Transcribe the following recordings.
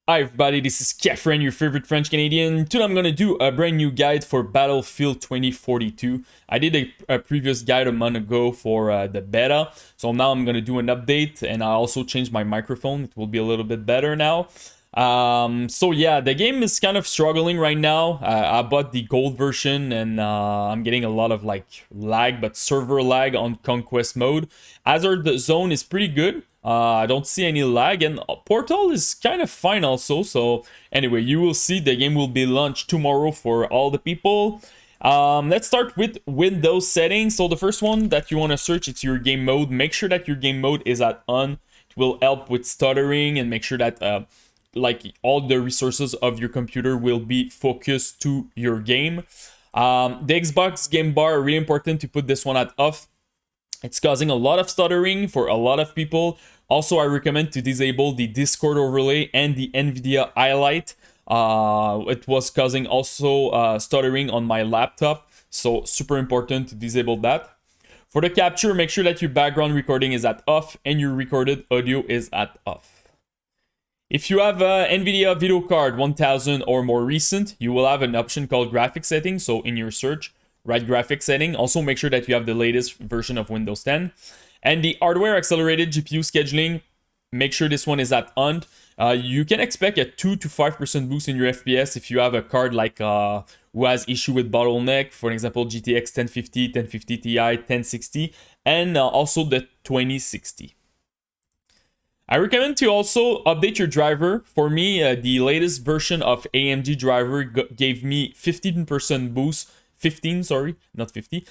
Hi everybody, this is Kefren, your favorite French Canadian. Today I'm gonna do a brand new guide for Battlefield 2042. I did a previous guide a month ago for the beta, so now I'm gonna do an update, and I also changed my microphone. It will be a little bit better now. So yeah, the game is kind of struggling right now. I bought the gold version, and I'm getting a lot of lag, but server lag on Conquest mode. Hazard Zone is pretty good. I don't see any lag, and Portal is kind of fine also. So anyway, you will see the game will be launched tomorrow for all the people. Let's start with Windows settings. So the first one that you want to search, it's your game mode. Make sure that your game mode is at on. It will help with stuttering, and make sure that all the resources of your computer will be focused to your game. The Xbox game bar, really important to put this one at off. It's causing a lot of stuttering for a lot of people. Also, I recommend to disable the Discord overlay and the Nvidia highlight. It was causing also stuttering on my laptop, so super important to disable that. For the capture, make sure that your background recording is at off and your recorded audio is at off. If you have a Nvidia video card 1000 or more recent, you will have an option called graphics settings. So in your search, write graphics setting. Also make sure that you have the latest version of Windows 10. And the hardware accelerated GPU scheduling, make sure this one is at on. You can expect a 2 to 5% boost in your FPS if you have a card who has issue with bottleneck. For example, GTX 1050, 1050 Ti, 1060, and also the 2060. I recommend to also update your driver. For me, the latest version of AMD driver gave me 15% boost. 15, sorry, not 50,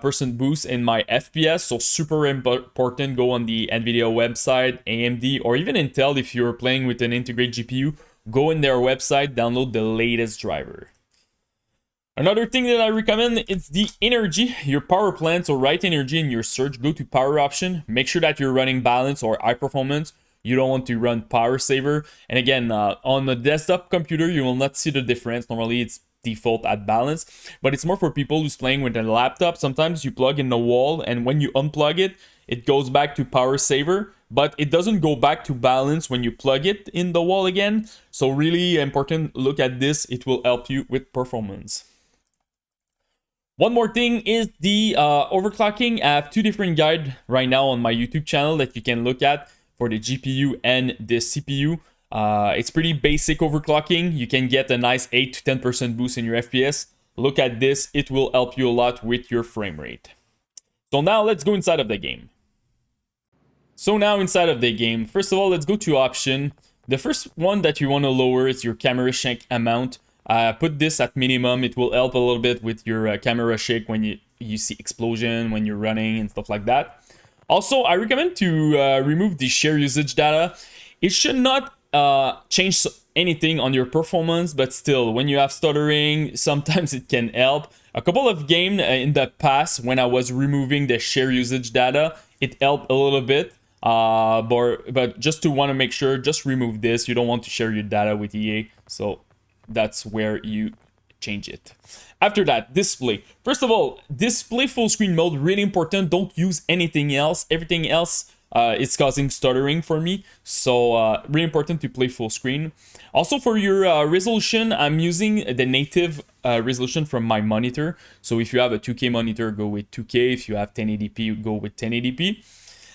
percent boost in my FPS. So super important. Go on the Nvidia website, AMD, or even Intel if you're playing with an integrated GPU. Go in their website, download the latest driver. Another thing that I recommend is the energy, your power plant. So write energy in your search, go to power option, make sure that you're running balance or high performance. You don't want to run power saver. And again, on the desktop computer, you will not see the difference. Normally it's default at balance, but it's more for people who's playing with a laptop. Sometimes you plug in the wall, and when you unplug it, it goes back to power saver, but it doesn't go back to balance when you plug it in the wall again. So really important, look at this. It will help you with performance. One more thing is the overclocking. I have two different guides right now on my YouTube channel that you can look at for the GPU and the CPU. It's pretty basic overclocking. You can get a nice 8 to 10% boost in your FPS. Look at this, it will help you a lot with your frame rate. So now let's go inside of the game. First of all, let's go to option. The first one that you want to lower is your camera shake amount. Put this at minimum. It will help a little bit with your camera shake when you see explosion, when you're running and stuff like that. Also, I recommend to remove the share usage data. It should not change anything on your performance, but still, when you have stuttering, sometimes it can help. A couple of games in the past, when I was removing the share usage data, it helped a little bit. But just to want to make sure, just remove this. You don't want to share your data with EA, so that's where you change it. After that, display. First of all, display full screen mode, really important. Don't use anything else. Everything else it's causing stuttering for me, so really important to play full screen. Also for your resolution, I'm using the native resolution from my monitor. So if you have a 2K monitor, go with 2K. If you have 1080p, go with 1080p.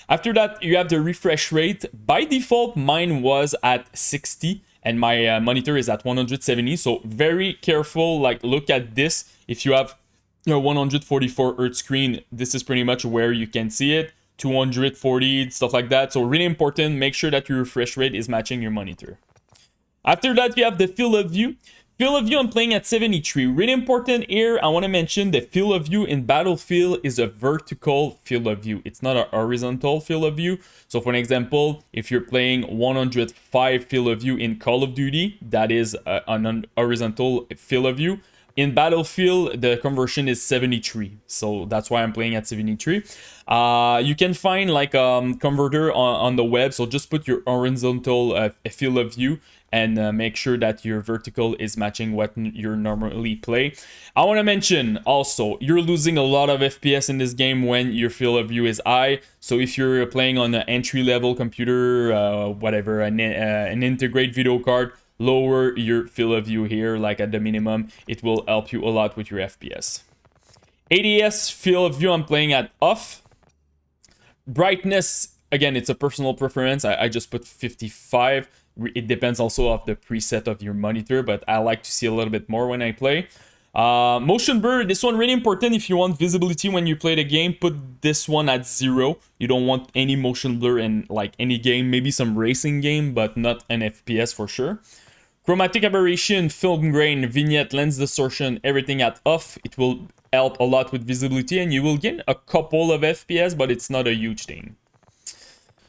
After that, you have the refresh rate. By default, mine was at 60 and my monitor is at 170. So very careful, look at this. If you have 144 Hz screen, this is pretty much where you can see it. 240, stuff like that. So really important, make sure that your refresh rate is matching your monitor. After that, you have the field of view. Field of view, I'm playing at 73. Really important here, I want to mention the field of view in Battlefield is a vertical field of view. It's not a horizontal field of view. So for an example, if you're playing 105 field of view in Call of Duty, that is an horizontal field of view. In Battlefield, the conversion is 73, so that's why I'm playing at 73. You can find converter on the web, so just put your horizontal field of view and make sure that your vertical is matching what you normally play. I want to mention also, you're losing a lot of FPS in this game when your field of view is high. So if you're playing on an entry-level computer, whatever, an integrated video card, lower your field of view here, like at the minimum. It will help you a lot with your FPS. ADS field of view, I'm playing at off. Brightness, again, it's a personal preference. I just put 55. It depends also of the preset of your monitor, but I like to see a little bit more when I play. Motion blur, this one really important if you want visibility when you play the game. Put this one at 0. You don't want any motion blur in like any game, maybe some racing game, but not an FPS for sure. Chromatic aberration, film grain, vignette, lens distortion, everything at off. It will help a lot with visibility and you will gain a couple of FPS, but it's not a huge thing.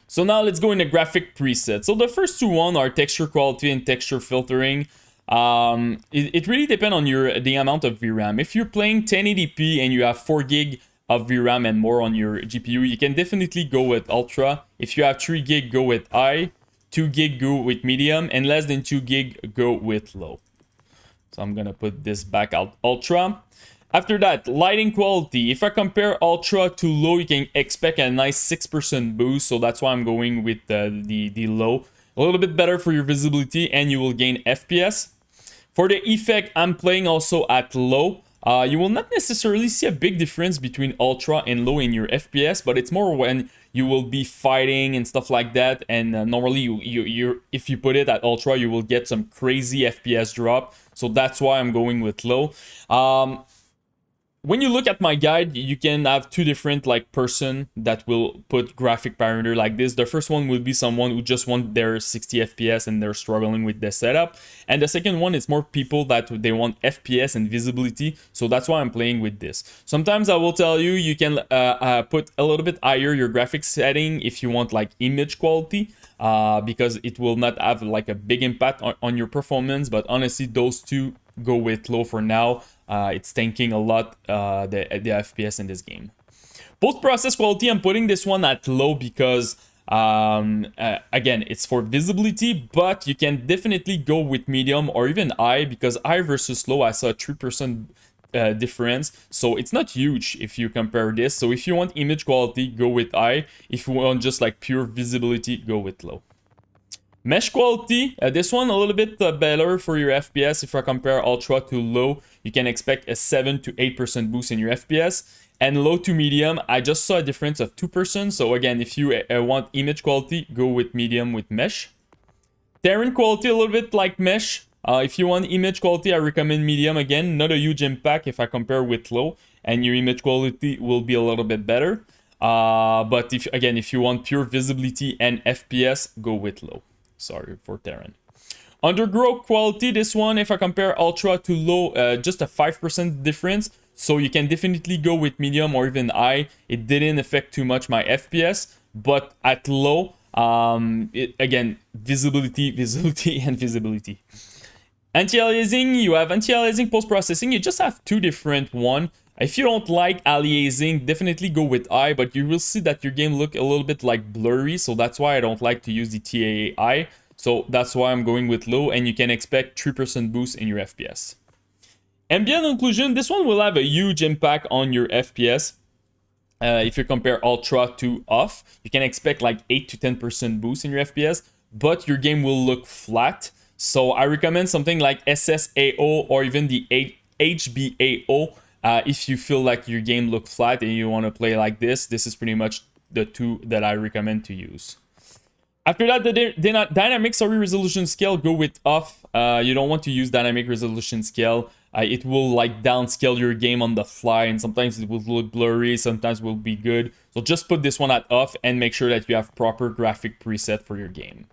So now let's go into graphic presets. So the first two one are texture quality and texture filtering. It really depends on the amount of VRAM. If you're playing 1080p and you have 4 gig of VRAM and more on your GPU, you can definitely go with Ultra. If you have 3 gig, go with High. 2 gig, go with Medium. And less than 2 gig, go with Low. So I'm gonna put this back out Ultra. After that, lighting quality. If I compare Ultra to Low, you can expect a nice 6% boost. So that's why I'm going with the Low. A little bit better for your visibility and you will gain FPS. For the effect, I'm playing also at low. You will not necessarily see a big difference between ultra and low in your FPS, but it's more when you will be fighting and stuff like that. And normally, if you put it at ultra, you will get some crazy FPS drop. So that's why I'm going with low. When you look at my guide, you can have two different like person that will put graphic parameter like this. The first one will be someone who just want their 60 FPS and they're struggling with the setup. And the second one is more people that they want FPS and visibility. So that's why I'm playing with this. Sometimes I will tell you, you can put a little bit higher your graphics setting if you want like image quality. Because it will not have like a big impact on your performance. But honestly, those two go with low for now. It's tanking a lot the FPS in this game. Post-process quality, I'm putting this one at low because, again, it's for visibility, but you can definitely go with medium or even high because high versus low, I saw a 3% difference. So it's not huge if you compare this. So if you want image quality, go with high. If you want just like pure visibility, go with low. Mesh quality, this one a little bit better for your FPS. If I compare ultra to low, you can expect a 7 to 8% boost in your FPS. And low to medium, I just saw a difference of 2%. So again, if you want image quality, go with medium with mesh. Terrain quality, a little bit like mesh. If you want image quality, I recommend medium. Again, not a huge impact if I compare with low. And your image quality will be a little bit better. But if you want pure visibility and FPS, go with low. Sorry for Terran. Undergrow quality, this one, if I compare ultra to low, just a 5% difference. So you can definitely go with medium or even high. It didn't affect too much my FPS, but at low, again, visibility, and visibility. Anti-aliasing, you have anti-aliasing post-processing. You just have two different one. If you don't like aliasing, definitely go with high, but you will see that your game look a little bit like blurry, so that's why I don't like to use the TAA. So that's why I'm going with low, and you can expect 3% boost in your FPS. Ambient occlusion, this one will have a huge impact on your FPS. If you compare ultra to off, you can expect like 8 to 10% boost in your FPS, but your game will look flat. So I recommend something like SSAO or even the HBAO. If you feel like your game looks flat and you want to play like this is pretty much the two that I recommend to use. After that, the dynamic resolution scale, go with off. You don't want to use dynamic resolution scale. It will like downscale your game on the fly, and sometimes it will look blurry, sometimes it will be good. So just put this one at off and make sure that you have proper graphic preset for your game.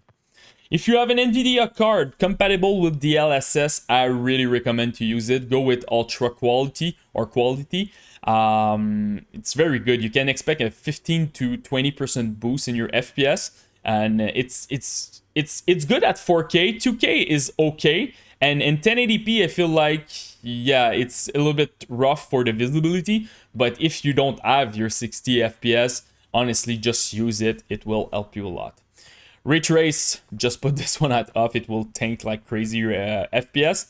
If you have an Nvidia card compatible with DLSS, I really recommend to use it. Go with ultra quality or quality. It's very good. You can expect a 15 to 20% boost in your FPS, and it's good at 4K. 2K is okay, and in 1080p, I feel like yeah, it's a little bit rough for the visibility. But if you don't have your 60 FPS, honestly, just use it. It will help you a lot. Ray trace, just put this one at off. It will tank like crazy FPS.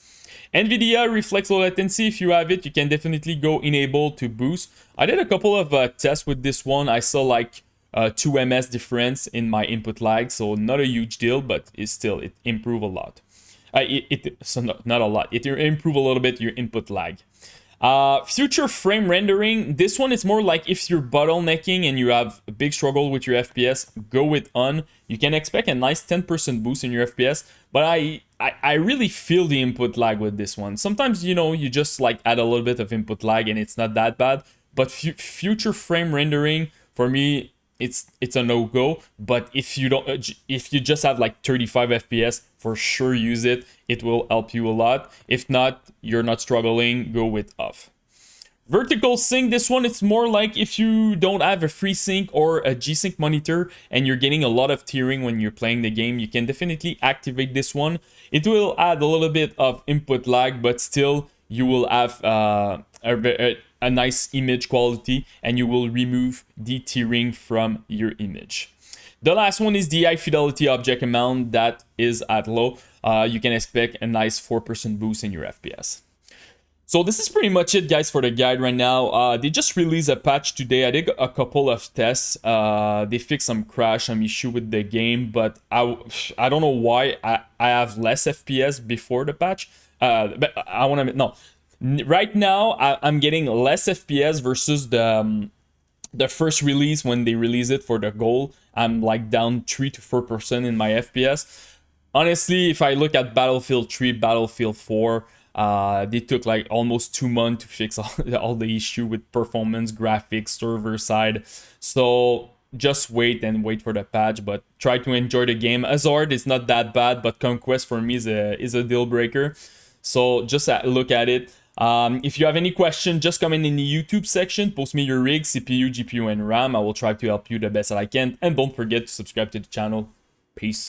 Nvidia reflex low latency, if you have it, you can definitely go enable to boost. I did a couple of tests with this one. I saw like 2 ms difference in my input lag, so not a huge deal, but it improved a lot. So not a lot. It improve a little bit your input lag. Future frame rendering, this one is more like if you're bottlenecking and you have a big struggle with your FPS, go with on. You can expect a nice 10% boost in your FPS, but I really feel the input lag with this one. Sometimes, you know, you just like add a little bit of input lag and it's not that bad, but future frame rendering, for me, it's a no-go. But if you just have like 35 FPS, for sure use it. It will help you a lot. If not, you're not struggling, go with off. Vertical sync, this one, it's more like if you don't have a FreeSync or a G-Sync monitor and you're getting a lot of tearing when you're playing the game, you can definitely activate this one. It will add a little bit of input lag, but still you will have a nice image quality and you will remove the tearing from your image. The last one is the high fidelity object amount that is at low. You can expect a nice 4% boost in your FPS. So this is pretty much it, guys, for the guide right now. They just released a patch today. I did a couple of tests. They fixed some crash, some issue with the game, but I don't know why I have less FPS before the patch. But I want to no. Right now, I'm getting less FPS versus the first release when they released it for the gold. I'm like down 3 to 4% in my FPS. Honestly, if I look at Battlefield 3, Battlefield 4, they took like almost 2 months to fix all the issue with performance, graphics, server side. So just wait for the patch, but try to enjoy the game. Hazard is not that bad, but Conquest for me is a deal breaker. So just look at it. If you have any question, just comment in the YouTube section, post me your rig, CPU, GPU, and RAM. I will try to help you the best that I can. And don't forget to subscribe to the channel. Peace.